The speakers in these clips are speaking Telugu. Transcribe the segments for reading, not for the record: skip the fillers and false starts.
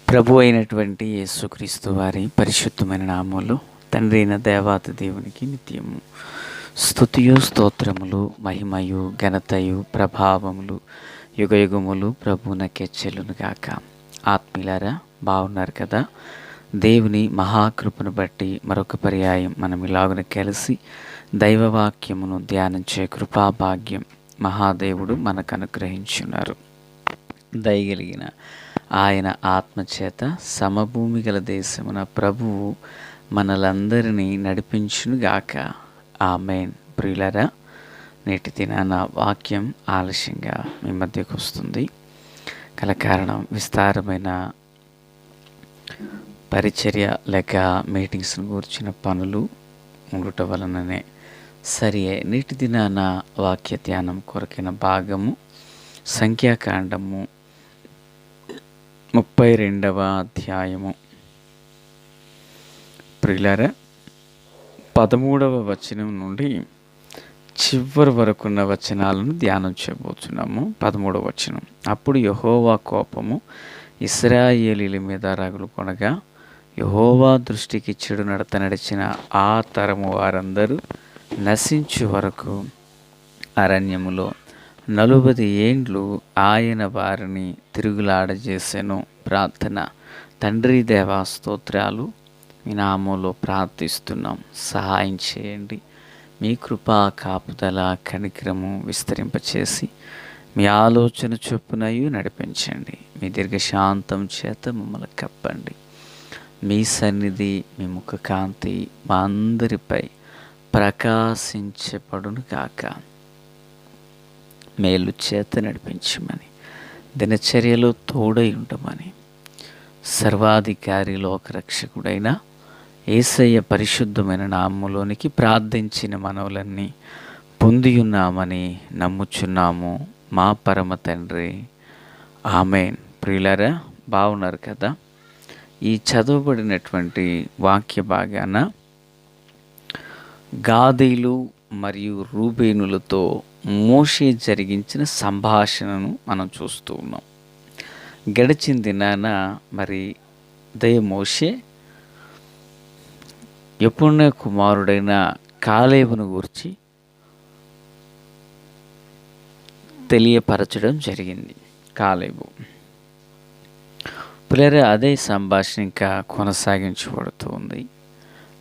ప్రభు అయినటువంటి యేసుక్రీస్తు వారి పరిశుద్ధమైన నామములో తండ్రి అయిన దేవాతి దేవునికి నిత్యము స్తుతియు స్తోత్రములు మహిమయు ఘనతయు ప్రభావములు యుగయుగములు ప్రభునకే చెల్లును గాక. ఆత్మీయులారా, బాగున్నారు కదా? దేవుని మహాకృపను బట్టి మరొక పర్యాయం మనం ఇలాగున కలిసి దైవవాక్యమును ధ్యానించే కృపాభాగ్యం మహాదేవుడు మనకు అనుగ్రహించున్నారు. దయగలిగిన ఆయన ఆత్మచేత సమభూమి గల దేశమున ప్రభువు మనలందరినీ నడిపించునుగాక. ఆమేన్. ప్రియులారా, నేటి దినాన వాక్యం ఆలస్యంగా మీ మధ్యకు వస్తుంది. గల కారణం విస్తారమైన పరిచర్య లేక మీటింగ్స్ను కూర్చిన పనులు ఉండుట వలననే. సరియే, నేటి దినాన వాక్య ధ్యానం కొరకైన భాగము సంఖ్యాకాండము 32వ అధ్యాయము. ప్రియులారా, 13వ వచనం నుండి చివరి వరకున్న వచనాలను ధ్యానం చేయబోతున్నాము. 13వ వచనం. అప్పుడు యెహోవా కోపము ఇశ్రాయేలీయుల మీద రగులుకొనగా, యెహోవా దృష్టికి చెడు నడత నడిచిన ఆ తరము వారందరూ నశించు వరకు అరణ్యములో 40 ఏండ్లు ఆయన వారిని తిరుగులాడజేసెను. ప్రార్థన. తండ్రి దేవా, స్తోత్రాలు. మీ నామంలో ప్రార్థిస్తున్నాం. సహాయం చేయండి. మీ కృపా కాపుదల కనికరము విస్తరింపచేసి మీ ఆలోచన చొప్పునయు నడిపించండి. మీ దీర్ఘశాంతం చేత మమ్మల్ని కప్పండి. మీ సన్నిధి, మీ ముఖ కాంతి మా అందరిపై ప్రకాశించబడును గాక. మేలు చేత నడిపించమని, దినచర్యలో తోడై ఉండమని, సర్వాధికారి లోకరక్షకుడైన యేసయ్య పరిశుద్ధమైన నామములోనికి ప్రార్థించిన మనవులన్నీ పొందియున్నామని నమ్ముచున్నాము మా పరమ తండ్రి. ఆమేన్. ప్రియులారా, బాగున్నారు కదా? ఈ చదవబడినటువంటి వాక్య భాగాన గాదీలు మరియు రూబేనులతో మోషే జరిగించిన సంభాషణను మనం చూస్తూ ఉన్నాం. గడిచిన దినాన మరి మోషే యెఫున్నె కుమారుడైన కాలేబును గూర్చి తెలియపరచడం జరిగింది. కాలేబు పిల్లరే, అదే సంభాషణ ఇంకా కొనసాగించబడుతూ ఉంది.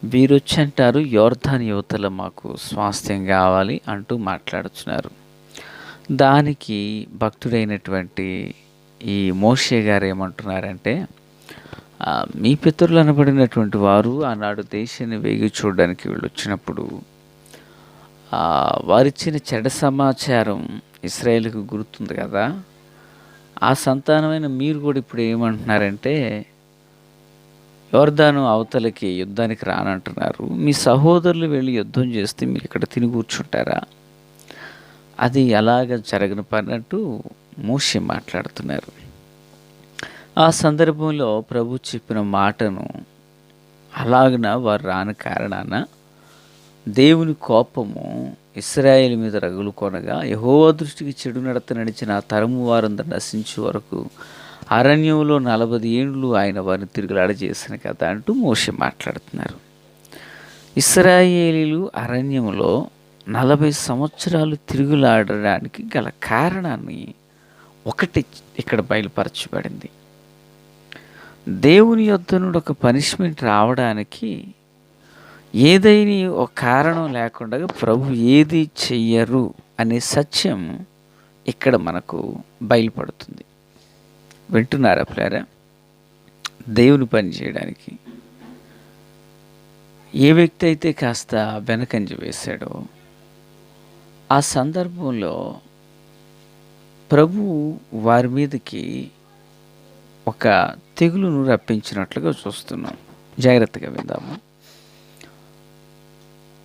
వీరొచ్చి అంటారు, యోర్దాను యువతల మాకు స్వాస్థ్యం కావాలి అంటూ మాట్లాడుతున్నారు. దానికి భక్తుడైనటువంటి ఈ మోషే గారు ఏమంటున్నారంటే, మీ పితరులు అనబడినటువంటి వారు ఆనాడు దేశాన్ని వేగి చూడడానికి వీళ్ళు వచ్చినప్పుడు వారిచ్చిన చెడ్డ సమాచారం ఇశ్రాయేలుకు గుర్తుంది కదా. ఆ సంతానమైన మీరు కూడా ఇప్పుడు ఏమంటున్నారంటే, యోర్దాను అవతలకి యుద్ధానికి రానంటున్నారు. మీ సహోదరులు వెళ్ళి యుద్ధం చేస్తే మీరు ఇక్కడ తిని కూర్చుంటారా? అది అలాగ జరగని పని అంటూ మోషే మాట్లాడుతున్నారు. ఆ సందర్భంలో ప్రభు చెప్పిన మాటను అలాగన వారు రాని కారణాన దేవుని కోపము ఇశ్రాయేలు మీద రగులుకొనగా, యెహోవా దృష్టికి చెడు నడత నడిచిన ఆ తరము వారందరూ నశించే వరకు అరణ్యంలో 40 ఏండ్లు ఆయన వారిని తిరుగులాడజేసిన కదా అంటూ మోషే మాట్లాడుతున్నారు. ఇశ్రాయేలీలు అరణ్యంలో 40 సంవత్సరాలు తిరుగులాడడానికి గల కారణాన్ని ఒకటి ఇక్కడ బయలుపరచబడింది. దేవుని యొద్ద నుండి ఒక పనిష్మెంట్ రావడానికి ఏదైనా ఒక కారణం లేకుండా ప్రభు ఏది చెయ్యరు అనే సత్యం ఇక్కడ మనకు బయలుపడుతుంది. వింటున్నారా ప్రియులారా? దేవుని పని చేయడానికి ఏ వ్యక్తి అయితే కాస్త వెనకంజ వేశాడో ఆ సందర్భంలో ప్రభు వారి మీదకి ఒక తెగులును రప్పించినట్లుగా చూస్తున్నాం. జాగ్రత్తగా విందాము.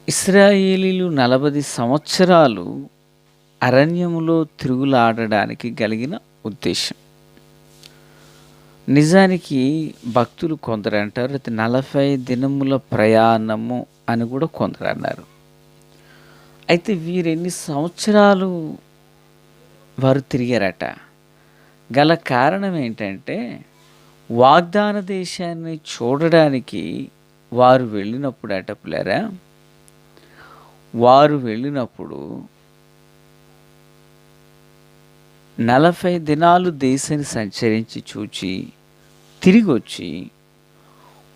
ఇశ్రాయేలీలు 40 సంవత్సరాలు అరణ్యములో తిరుగులాడడానికి కలిగిన ఉద్దేశం. నిజానికి భక్తులు కొందరు అంటారు, అది 40 దినముల ప్రయాణము అని కూడా కొందరు అన్నారు. అయితే వీరెన్ని సంవత్సరాలు వారు తిరిగారట. గల కారణం ఏంటంటే వాగ్దాన దేశాన్ని చూడడానికి వారు వెళ్ళినప్పుడు అటపులారా, వారు వెళ్ళినప్పుడు 40 దినాలు దేశాన్ని సంచరించి చూచి తిరిగొచ్చి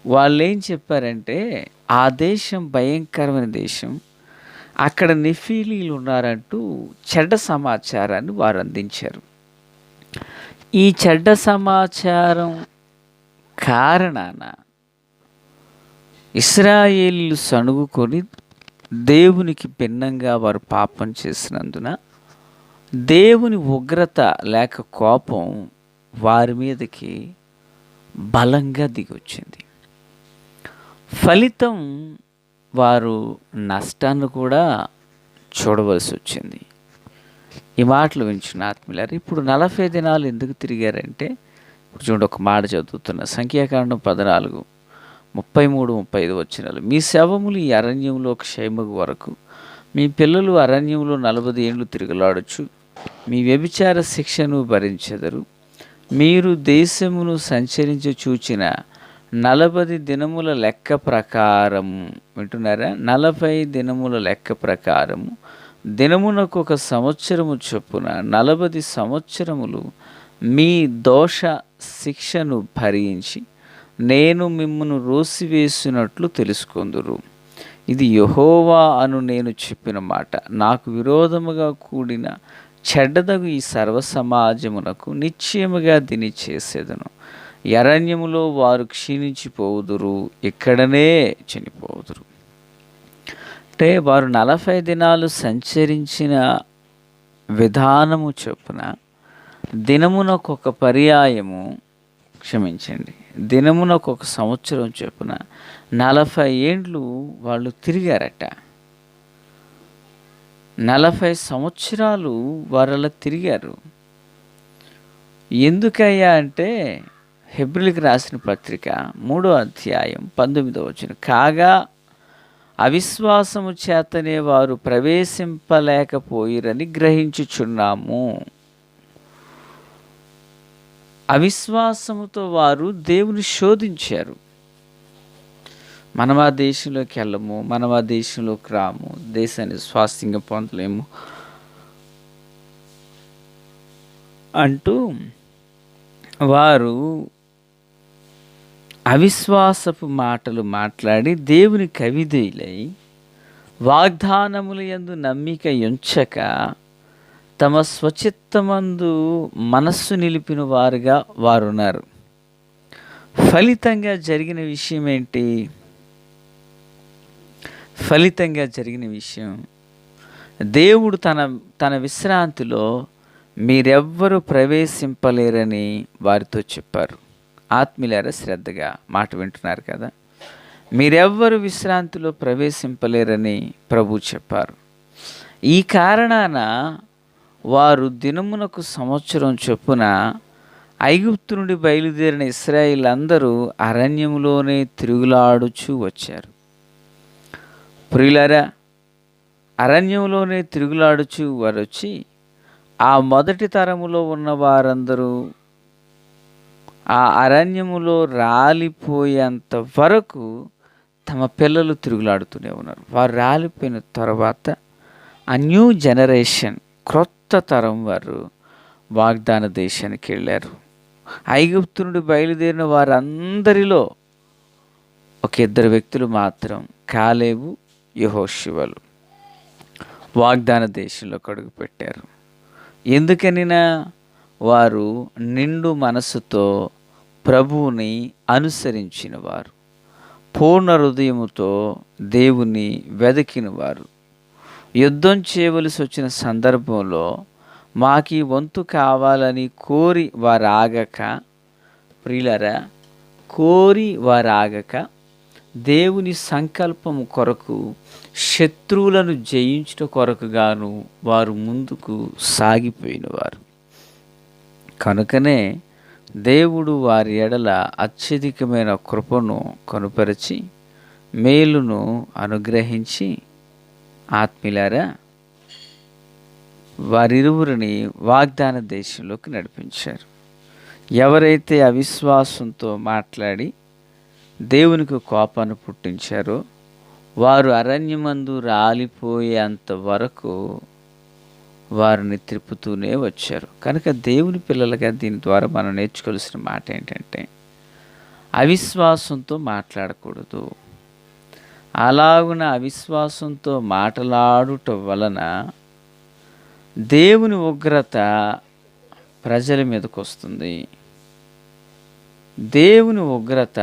వాళ్ళేం చెప్పారంటే, ఆ దేశం భయంకరమైన దేశం, అక్కడ నెఫీలీలు ఉన్నారంటూ చెడ్డ సమాచారాన్ని వారు అందించారు. ఈ చెడ్డ సమాచారం కారణాన ఇశ్రాయేలీయులు సణుగుకొని దేవునికి భిన్నంగా వారు పాపం చేసినందున దేవుని ఉగ్రత లేక కోపం వారి మీదకి బలంగా దిగొచ్చింది. ఫలితం వారు నష్టాన్ని కూడా చూడవలసి వచ్చింది. ఈ మాటలు వింటున్న ఆత్మీయులారా, ఇప్పుడు 40 దినాలు ఎందుకు తిరిగారంటే, ఇప్పుడు చూడండి, ఒక మాట చదువుతున్న సంఖ్యాకాండం 14, 33, 35 వచనాలు. మీ శవములు ఈ అరణ్యంలో క్షేమగు వరకు, మీ పిల్లలు అరణ్యంలో 40 ఏండ్లు తిరుగులాడొచ్చు, మీ వ్యభిచార శిక్షను భరించెదరు. మీరు దేశమును సంచరించి చూచిన 40 దినముల లెక్క ప్రకారము, వింటున్నారా, 40 దినముల లెక్క ప్రకారము దినమునకు 1 సంవత్సరము చొప్పున 40 సంవత్సరములు మీ దోష శిక్షను భరించి నేను మిమ్మును రోసివేసినట్లు తెలుసుకొందురు. ఇది యెహోవా అను నేను చెప్పిన మాట. నాకు విరోధముగా కూడిన చెడ్డదగు ఈ సర్వ సమాజమునకు నిశ్చయముగా దీని చేసేదను. అరణ్యములో వారు క్షీణించిపోవుదురు, ఇక్కడనే చనిపోవుదురు. అంటే వారు 40 దినాలు సంచరించిన విధానము చొప్పున దినమునకొక పర్యాయము, క్షమించండి, దినమునకొక సంవత్సరం చొప్పున 40 ఏండ్లు వాళ్ళు తిరిగారట. 40 సంవత్సరాలు వారు అలా తిరిగారు. ఎందుకయ్యా అంటే, హెబ్రీయులకు రాసిన పత్రిక 3వ అధ్యాయం 19వ వచనం, కాగా అవిశ్వాసము చేతనే వారు ప్రవేశింపలేకపోయిరని గ్రహించుచున్నాము. అవిశ్వాసముతో వారు దేవుని శోధించారు. మనం ఆ దేశంలోకి వెళ్ళము, మనం ఆ దేశంలోకి రాము, దేశాన్ని స్వాస్థ్యంగా పొందలేము అంటూ వారు అవిశ్వాసపు మాటలు మాట్లాడి దేవునికి అవిధేయులై వాగ్దానముల యందు నమ్మిక ఉంచక తమ స్వచిత్తమందు మనస్సు నిలిపిన వారుగా వారున్నారు. ఫలితంగా జరిగిన విషయం ఏంటి? ఫలితంగా జరిగిన విషయం, దేవుడు తన విశ్రాంతిలో మీరెవ్వరూ ప్రవేశింపలేరని వారితో చెప్పారు. ఆత్మీయులారా, శ్రద్ధగా మాట వింటున్నారు కదా. మీరెవ్వరు విశ్రాంతిలో ప్రవేశింపలేరని ప్రభు చెప్పారు. ఈ కారణాన వారు దినమునకు సంవత్సరం చొప్పున ఐగుప్తు నుండి బయలుదేరిన ఇశ్రాయేలు అందరూ అరణ్యములోనే తిరుగులాడుచూ వచ్చారు. ప్రియులారా, అరణ్యంలోనే తిరుగులాడుచూ వారు వచ్చి ఆ మొదటి తరములో ఉన్న వారందరూ ఆ అరణ్యములో రాలిపోయేంత వరకు తమ పిల్లలు తిరుగులాడుతూనే ఉన్నారు. వారు రాలిపోయిన తర్వాత ఆ న్యూ జనరేషన్, క్రొత్త తరం వారు వాగ్దాన దేశానికి వెళ్ళారు. ఐగుప్తు నుండి బయలుదేరిన వారందరిలో ఒక 2 వ్యక్తులు మాత్రం, కాలేబు, యెహోషువలు, వాగ్దాన దేశంలో అడుగు పెట్టారు. ఎందుకనినా వారు నిండు మనసుతో ప్రభువుని అనుసరించిన వారు, పూర్ణ హృదయముతో దేవుని వెదకిన వారు. యుద్ధం చేయవలసి వచ్చిన సందర్భంలో మాకీ వంతు కావాలని కోరి వారాగక, ప్రియులారా, కోరి వారాగక దేవుని సంకల్పము కొరకు, శత్రువులను జయించుట కొరకుగాను వారు ముందుకు సాగిపోయినవారు. కనుకనే దేవుడు వారి ఎడల అత్యధికమైన కృపను కనుపరిచి మేలును అనుగ్రహించి, ఆత్మీయులారా, వారిరువురిని వాగ్దాన దేశంలోకి నడిపించారు. ఎవరైతే అవిశ్వాసంతో మాట్లాడి దేవునికి కోపాన్ని పుట్టించారో వారు అరణ్యమందు రాలిపోయేంత వరకు వారిని త్రిప్పుతూనే వచ్చారు. కనుక దేవుని పిల్లలుగా దీని ద్వారా మనం నేర్చుకోవాల్సిన మాట ఏంటంటే, అవిశ్వాసంతో మాట్లాడకూడదు. అలాగున అవిశ్వాసంతో మాట్లాడుట వలన దేవుని ఉగ్రత ప్రజల మీదకు వస్తుంది. దేవుని ఉగ్రత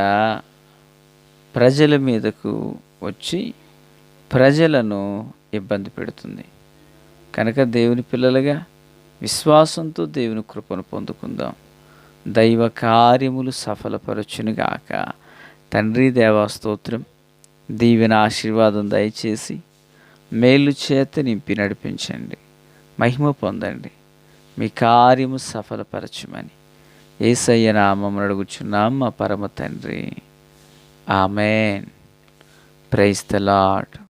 ప్రజల మీదకు వచ్చి ప్రజలను ఇబ్బంది పెడుతుంది. కనుక దేవుని పిల్లలుగా విశ్వాసంతో దేవుని కృపను పొందుకుందాం. దైవ కార్యములు సఫలపరచునుగాక. తండ్రి దేవా స్తోత్రం. దీవెన ఆశీర్వాదం దయచేసి మేలు చేత నింపి నడిపించండి. మహిమ పొందండి. మీ కార్యము సఫలపరచుమని యేసయ్య నామమున అడుగుచున్నాం మా పరమ తండ్రి. ఆమేన్. Praise the lord.